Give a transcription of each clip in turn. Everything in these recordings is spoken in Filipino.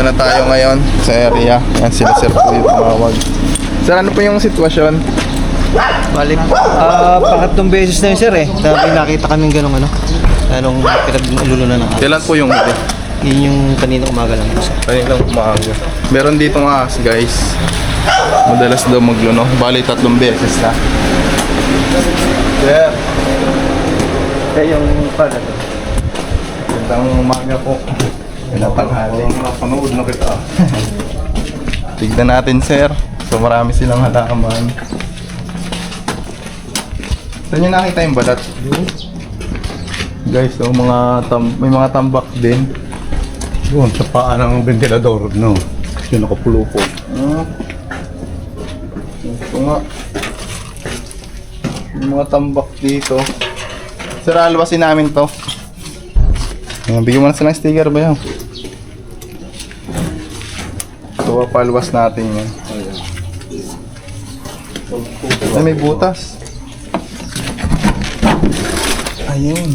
Dito na tayo ngayon sa area. Yan sila sir po yung tumawag. Sir, ano po yung sitwasyon? Bali, pangatlong beses na yun sir eh. Sabi nakita kaming ganong anong pinaglulunan ng ahas. Kailan po yung huli? Yun yung kaninang umaga lang sir. Kaninang umaga. Meron dito nga guys. Madalas daw magluno. Bali 3 beses na. Sir. yung pala to. Gandang umaga po. Pinatanghali. Napanood na kita. Tignan natin sir. So marami silang halaman. Saan nyo nakita yung balat? Guys, so may mga tambak din. Doon sa paa ng ventilador, no? Yung nakapulupo. Ito nga. May mga tambak dito. Sir, alwasin namin to. Ayan, bigyan mo na silang sticker ba yan? So, palwas natin yan. Ay, may butas. Ayun.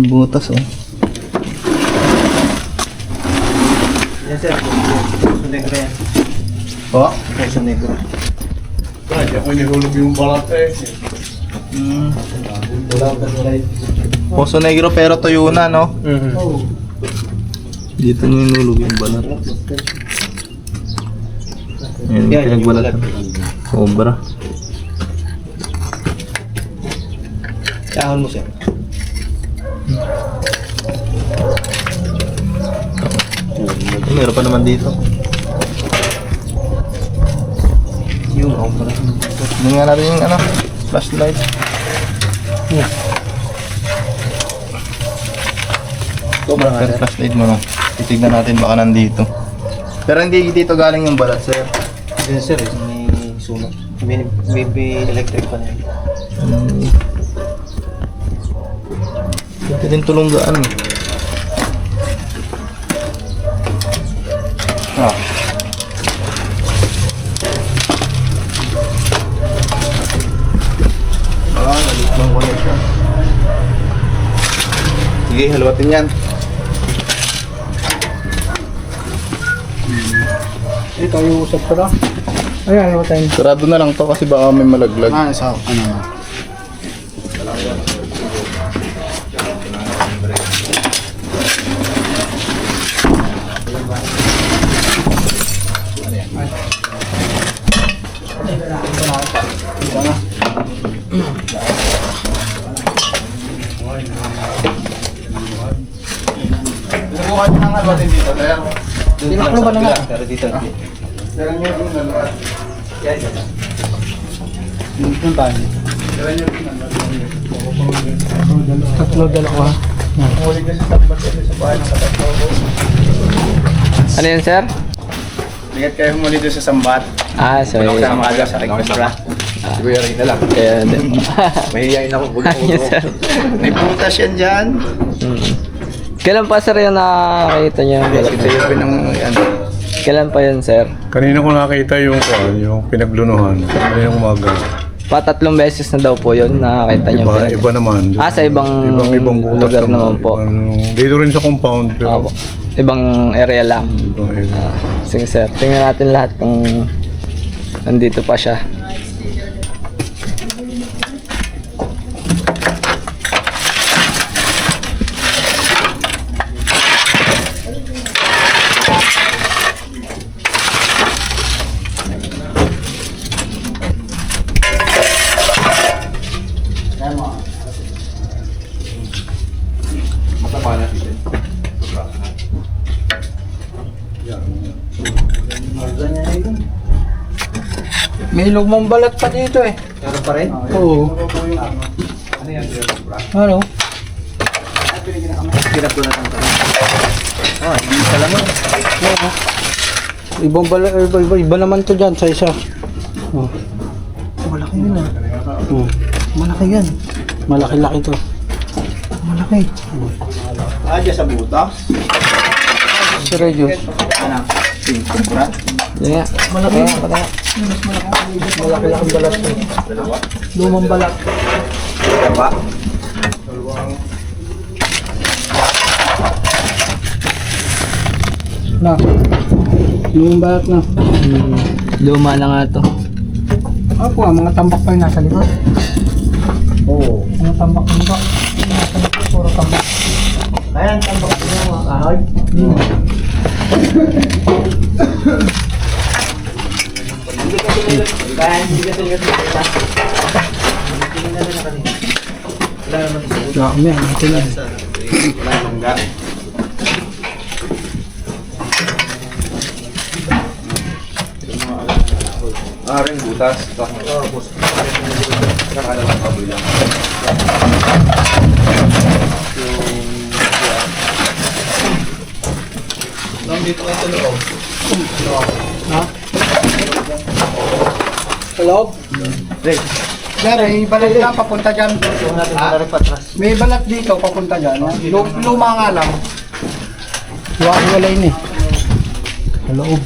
Butas oh. Yan sir, sa negro yan. Oh? Sa negro. Kahit ako nihulog yung balat eh. Poso Negro pero tuyo na, no? Dito nyo nulog yung balat. Ayan, Yan, pinagbalat. Sobra. Sahon mo sir. Meron pa naman dito. Yung pala. Tingnan natin yung flashlight. Pero flashlight mo no. Titignan natin baka nandito. Pero hindi dito galing yung balat, sir. Yan sir, may sunog. May electric pa na yun. Dito din tulunggaan. Nalit lang wala siya. Sige, haluatin yan. Ito yung usap ko na. Ayan, ano tayo? Sarado na lang to kasi baka may malaglag. Sa ano? Sinubukan nyo nang haluatin dito, sir. Tinaklo ba na nga? Pero dito. Sir, nyo yung haluat. Dito tayo. Sir, nyo yung haluat. Tatlo, dalawa. Huli kasi sa batas sa bahay ng katatlo. Ano yan, sir? Ingat kayo humuli doon sa sambat. So Sama ka sa rekomendra. Kuya rin na lang. kaya din. Mahihayin ako pag Ayun, sir. May butas yan dyan. Kailan pa, sir, yung nakakita niyo? Ito yung pinang ano. Kailan pa yun, sir? Kanina ko nakita yung pinaglunuhan. Kanina umaga. Patatlong beses na daw po yun nakakita niyo. Iba naman. Sa ibang butas lugar naman po. Dito rin sa compound. Pero Opo. Ibang area lang. ibang area. Sige, sir. Tingnan natin lahat kung nandito pa siya. May lugmang balat pa dito eh. Meron pa rin? Oo. Ano? Pinagdulat ang isa lang yun. Oo. Ibang balat, iba naman to dyan sa isa. Oh. Malaki yun ah. Oh. Malaki yan. Malaki-laki to. Malaki. Dyan sa butas. Si Regyo. Yeah. Malaki. Malaki-laki balat to. Lumang balat. Diba? Na. Yung balat na. Luma na nga to. Ako mga tambak pa yung nasa likod. Oo. Mga tambak ba? Nasa likod, puro tambak. Ayan, tambak ko na mga kahoy. Dami, ito lang. Ring butas. Dito na sa loob. Ha? Sa loob? Dari, may balat lang papunta dyan. May balat dito papunta dyan. Luma nga lang. Wala yun eh. Sa loob.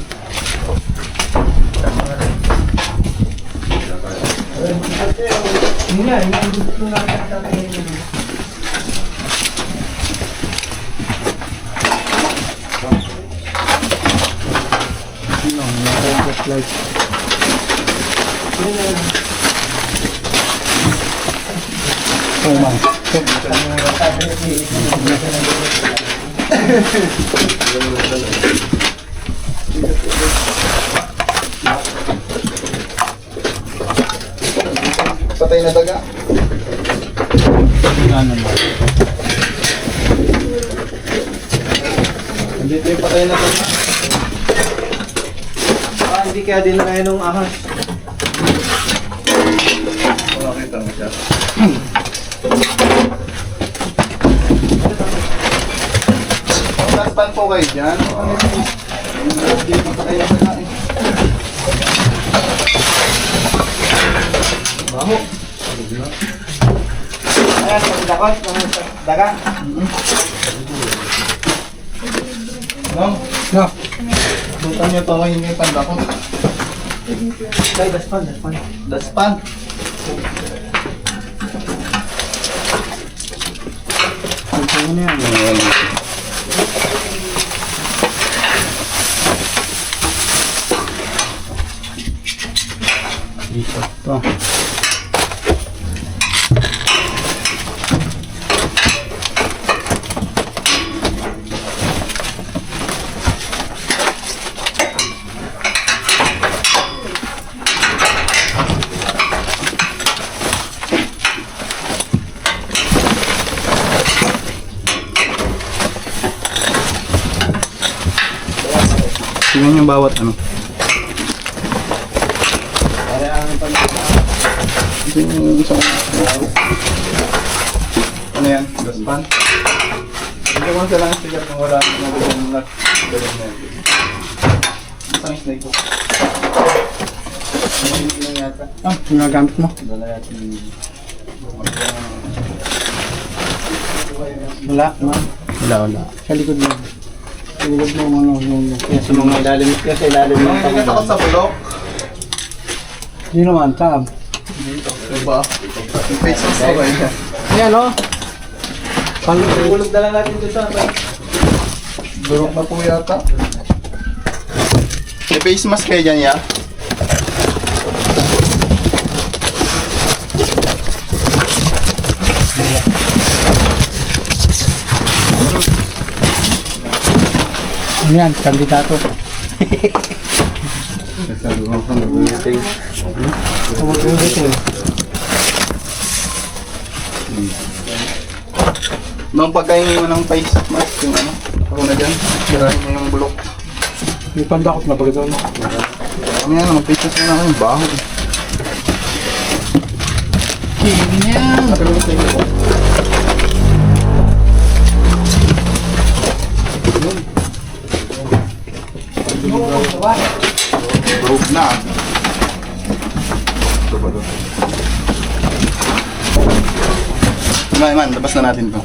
Oh man. Patay na daga. Ano na. Dito yung patay na daga. Hindi kaya din na ng ahas. Makita mo siya. Taspan po kayo dyan. Hindi pa patay na daga eh. Baho. Ayan, pagdakot ng daga. No? No. Butan niyo pa ngayon yung pandakot. Ay, daspan. Daspan. Ano na yan? Ito. Tingnan yung bawat ano. Ito yung isang ano yan? Daspan? Hindi ko sa lang sticker kung wala na gawin na gawin na yun. Isang snake ko. Hindi lang yata. Ah, ginagamit mo? Dala yata yung Wala. Wala. Sa likod mo. Sa likod mo, ano. Kaya sa mga ilalim, kaya sa ilalim ng hindi ka takot sa bulok. Hindi naman, saan? Diba? Yung face mask ko kayo. Ayan o. Ulog na lang natin dito. Durok na po yata. May face mask kayo dyan, ya? Ano yan? Kandidato. Nung pagkain mo ng face mask, yung ano, ako na dyan, sirahin mo yung bulok. May pandakot na pagkita mo. Kami yan, mga face mask na ako yung baho. Ganyan. Broke na. Ito ba ito? Man, labas na natin to.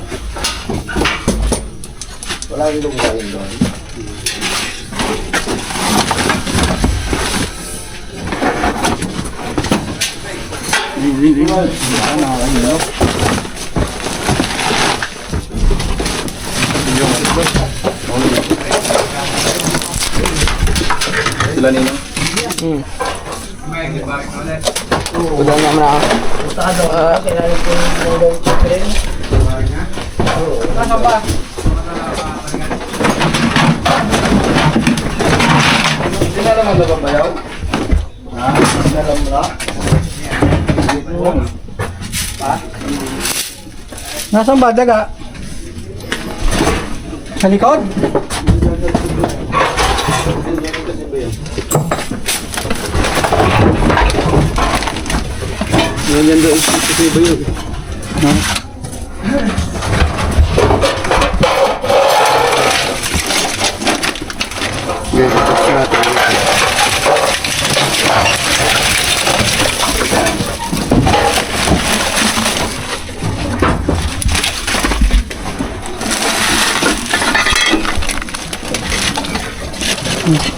Wala rin lumayan doon. Sila nino. Udah nga muna ako. Sila naman na babayaw? Ha? Sila naman na? Nasaan ba daga? Sa likod? Yan doon. Kasi ba yun?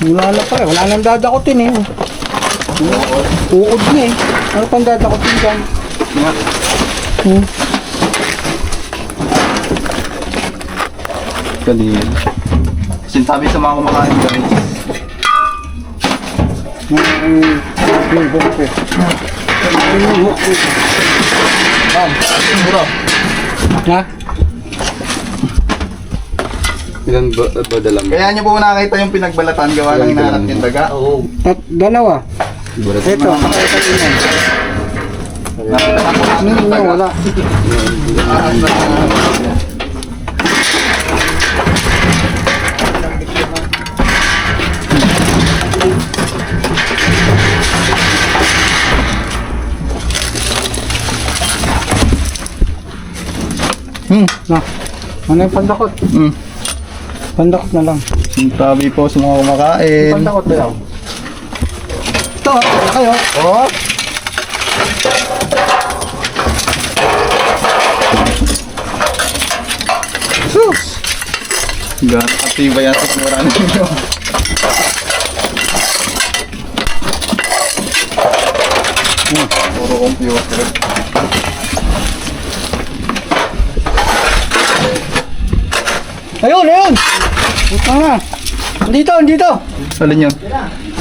Wala na pa eh. Wala nang dadakutin eh. Uod na eh. Ano pang dadakutin dyan? Kanina. Sinsabi sa mga kumakain guys. Mura. Ha? Ilan ba dalam? Kaya niyo po nakita yung pinagbalatan gawa ng hinahanap yung daga? Oo. Dalawa. Ito. Nakita na po natin yung daga. Wala. Na. Ano yung pandakot? Pandakot na lang. Sinsabi po sa mga kumakain. Pandakot na lang. Ito, kayo. Oh! Sus! Gatibay yan sa mura ninyo. Puro computer. Ayun, ayun! Puta nga. Andito. Alin yun?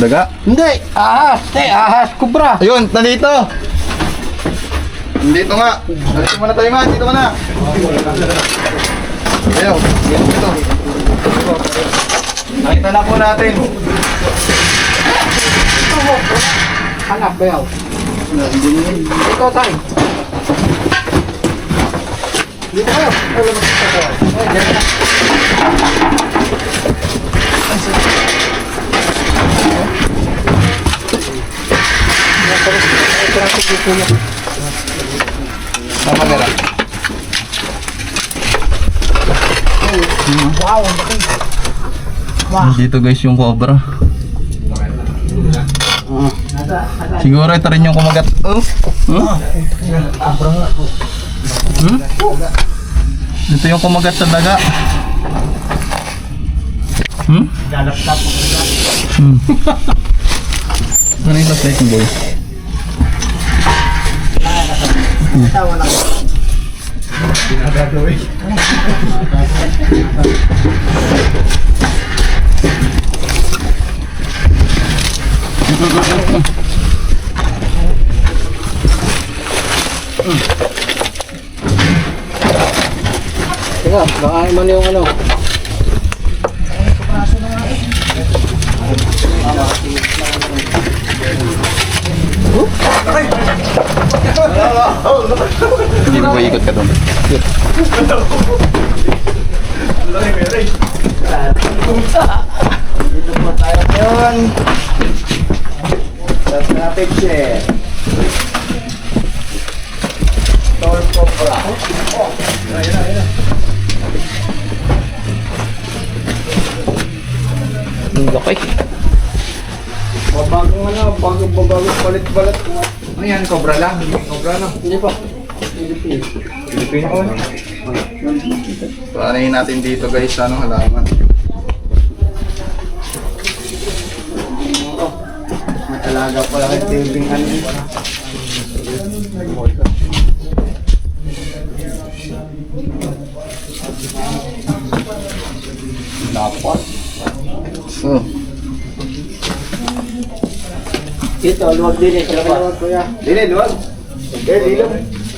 Daga? Hindi, ahas. Ahas, kubra. Ayun, nandito! Nandito nga! Nandito muna tayo nga, dito muna! Ayun, dito. Nakita na po natin. Anak, bayaw. Ito tayo. Dito kayo. Tama na lang. Wow. Dito guys yung cobra. Siguro ito rin yung kumagat. Ito yung kumagat sa daga. Ano yung last night boy? Teka, baka man yung ano. Hindi na ba ikot ka doon? Dito po tayo ngayon. Sa traffic share. Tol Cobra. Okay. Bagong palit-balat. Ayan, Cobra lang. Cobra lang. Hindi pa. Pilipino. Paanayin natin dito guys, ano halaman. Matalaga pala kay tibing ano. Dapat. So, Ito, luwag din eh. Luwag kuya. Dili, luwag. Okay, dilo.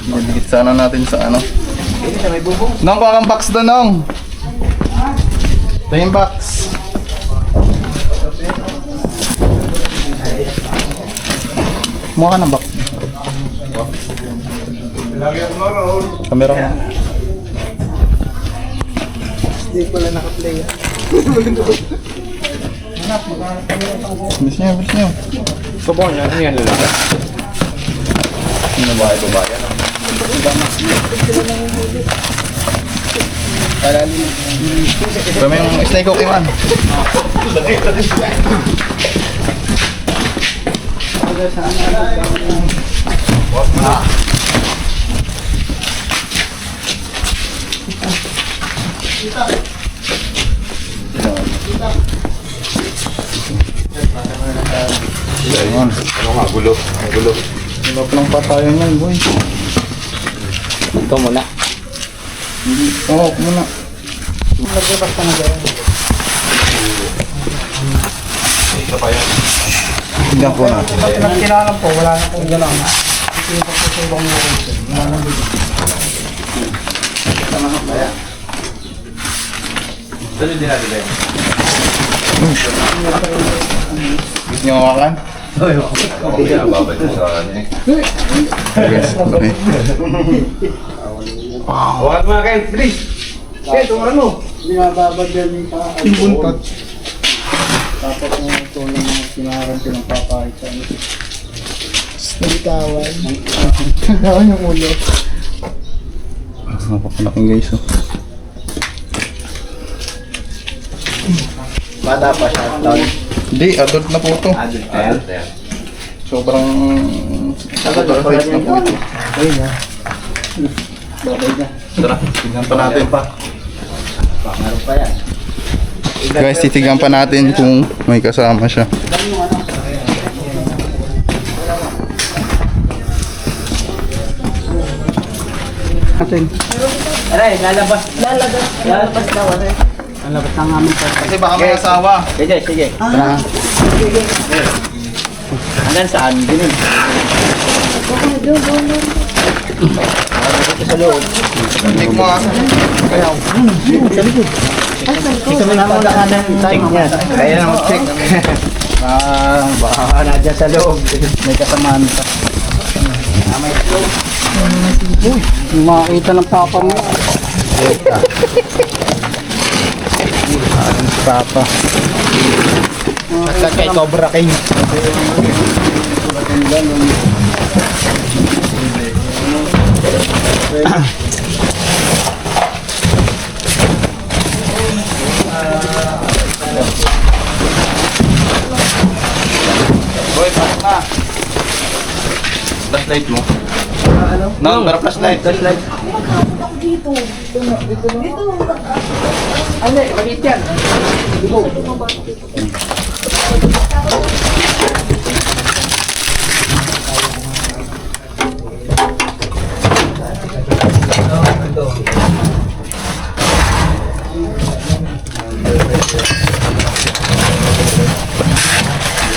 magdikit sana natin sa ano. Dili sa may bubong. Nong, kuha kang box doon, Nong. Ito yung box. Mukha ka ng box. Camera ko. Hindi pala naka-play. Bilis niyo. Subong yan. Ano yan lalaki? Sino ba ito ba yan? Kami yung snake cookie man. Ayun. Ano nga, gulo. Ang gulo. Hirap lang patayan yan, boy. Ito muna. Oo, muna. Nagbabas ka na dyan. Isa pa yan. Tingnan po natin. Pinagkinalan po, wala na pong gano'n. Ito po sa ibang location. Dali din natin ba? Gusto niyo makakan? Okay, babay mo sa kanya. Yes, okay. Huwag mga kayo, please. Okay, tumaran mo. Binababad yan yung buntot. Tapos yung ito ng mga sinaran pinapapahit sa ano. Nalitawan. Nalitawan yung ulo. Napakalaking guys, oh. Bata pa siya. Hindi, adult na po ito. Ayan. Sobrang... Tagal size na po ito. Ayun na. Babay na. Tara, tingnan pa natin. Meron pa yan. Guys, titigan pa natin kung may kasama siya. Atin. Aray, lalabas daw. Aray. Lalabas ng aming pa. Kasi baka may asawa. Sige. Hanggang saan? Ganun. Sa loob. Hindi ko mga... Sa likod. Ito mo naman nakanan time niya. Kaya na mag-check. Baka na dyan sa loob. May kasamaan pa. Uy, makakita ng papa mo. Papa. At kay Cobra King. Boy, pasok na. Flashlight mo. No, pero flashlight. Ano, maliit yan.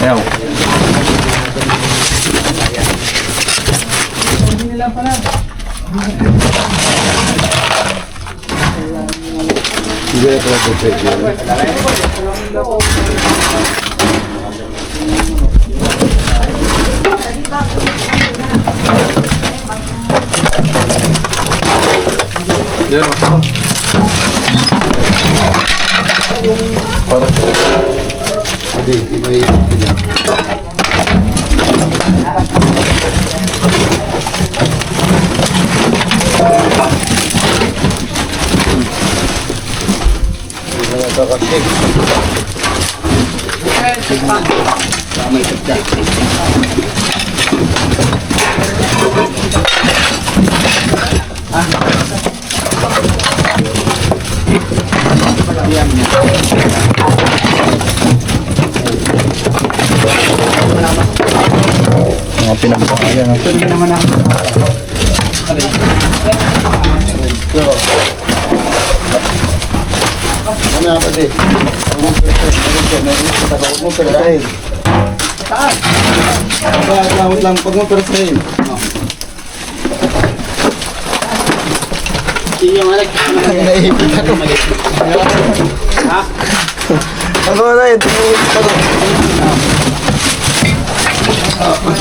Ayaw. Mga pinagpakayan. Hindi naman ako. Mamaya pa din. Huwag mo perahin. Saan? Lang, pag mo persahin. Naipit ako. Ha? Ako na yun. Okay.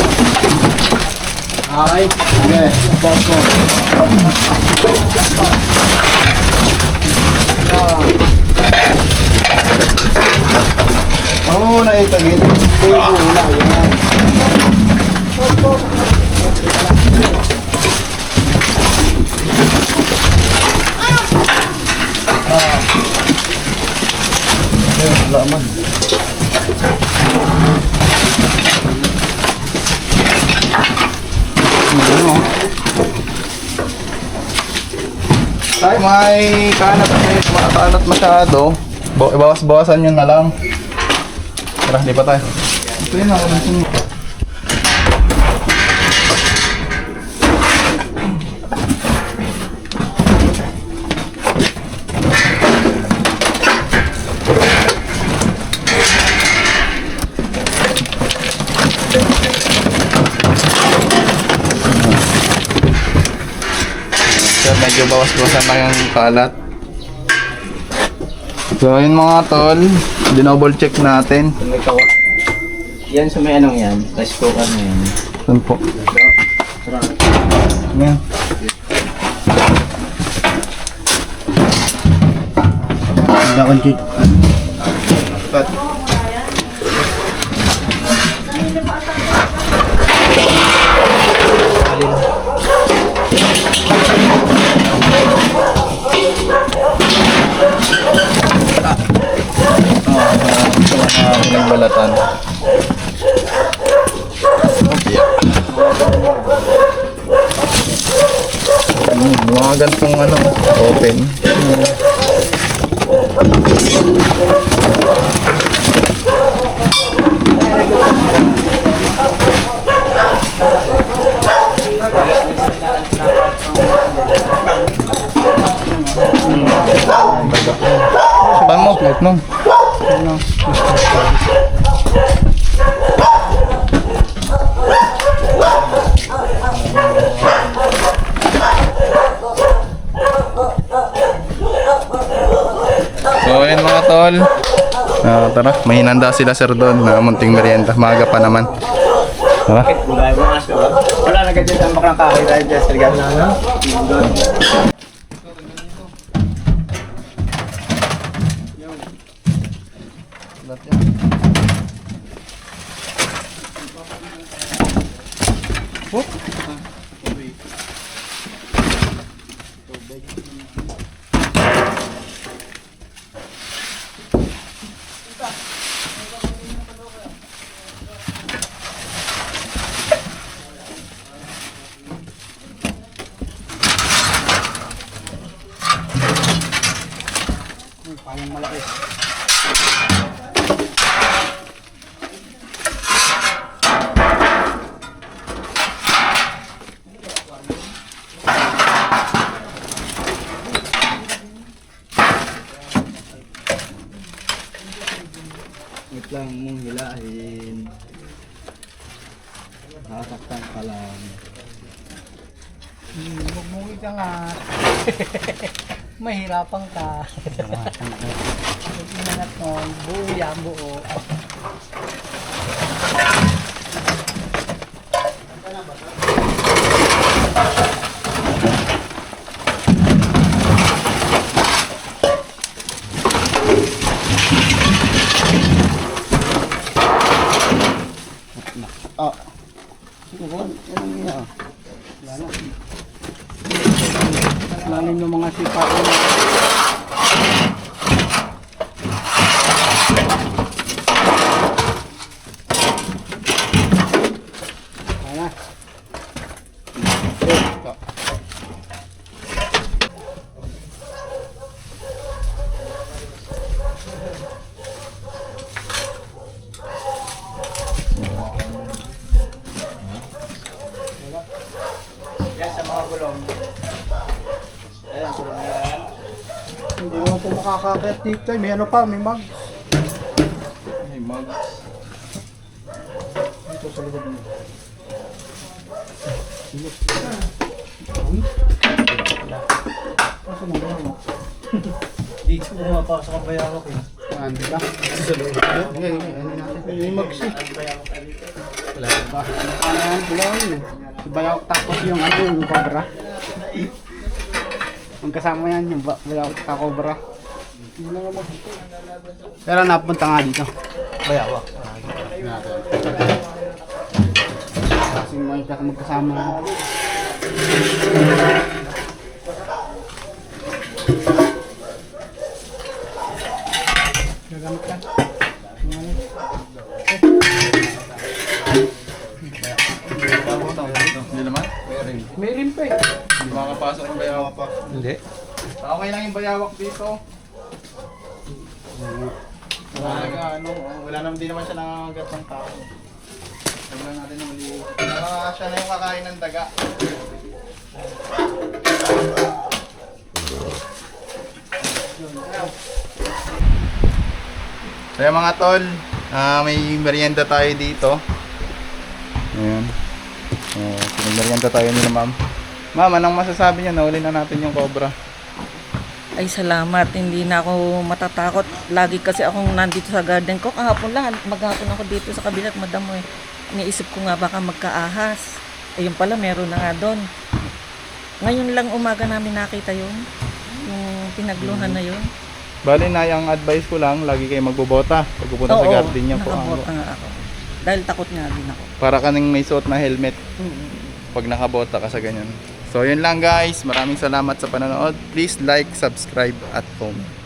Okay. Boss mo. Oo, naitagin. Wala man. Ay, may kanat kasi makakanat masyado. Ibawas-bawasan nyo na lang. Tara, di pa tayo. Ito yun ako ng sunod. So, medyo bawas-bawasan lang yung kalat. So, yun mga tol, dinoble check natin. May kawa. Yan sa may anong yan. Rice cooker na yan. Saan po? Yan. Dakon chik. Cut. Balatan. Mga gantong ano, open. Saan mo? No. So ayun mga tol, tara, may hinanda sila sir doon na munting merienda, maaga pa naman. Tara. Wala na ganyan ang baklang kahoy dahil dyan sa ligaw na. Wait lang mong hilahin. Nakasaktan ka lang. Huwag mong ikangat. Mahirapan ka. Huwag inangat mo. Buo yan, buo. Lalim ng mga sipa. Yan sa mga gulong. Ayan, gulong yan. makakakit dito. May ano pa, may mag. May mag. Dito sa likod mo. Asa mo ba? Dito ko mapasok ang bayawak eh. Andi ba? Sa loob. Ano natin? May mag siya. Wala ba? Ano yan? Wala yun eh. Si bayawak tapos yung ano yung cobra. Ang kasama yan yung bayawak sa cobra. Pero napunta nga dito. Bayawak. Kasi mga magkasama. Gagamit ka. Hindi naman? May rin pa eh. Hindi makapasok ang bayawak pa. Hindi. Okay lang yung bayawak dito. Wala naman din naman siya nangangagat ng tao. Sabi lang natin na mali. Siya na yung kakain ng daga. Kaya mga tol, may merienda tayo dito. Ayan. Merienda tayo nila ma'am. Ma'am, anong masasabi niyo? Nahuli na natin yung cobra. Ay salamat, hindi na ako matatakot. Lagi kasi akong nandito sa garden ko. Kahapon lang, maghapon ako dito sa kabilat, madam mo eh. Iniisip ko nga baka magkaahas. Ayun pala, meron na nga doon. Ngayon lang umaga namin nakita yun. Yung pinagluhan na yun. Bali na, yung advice ko lang, lagi kayo magbobota pag pupunta sa garden niya po. Nakabota nga ako. Dahil takot nga din ako. Para ka nang may suot na helmet pag nakabota ka sa ganyan. So yun lang guys, maraming salamat sa panonood. Please like, subscribe at comment.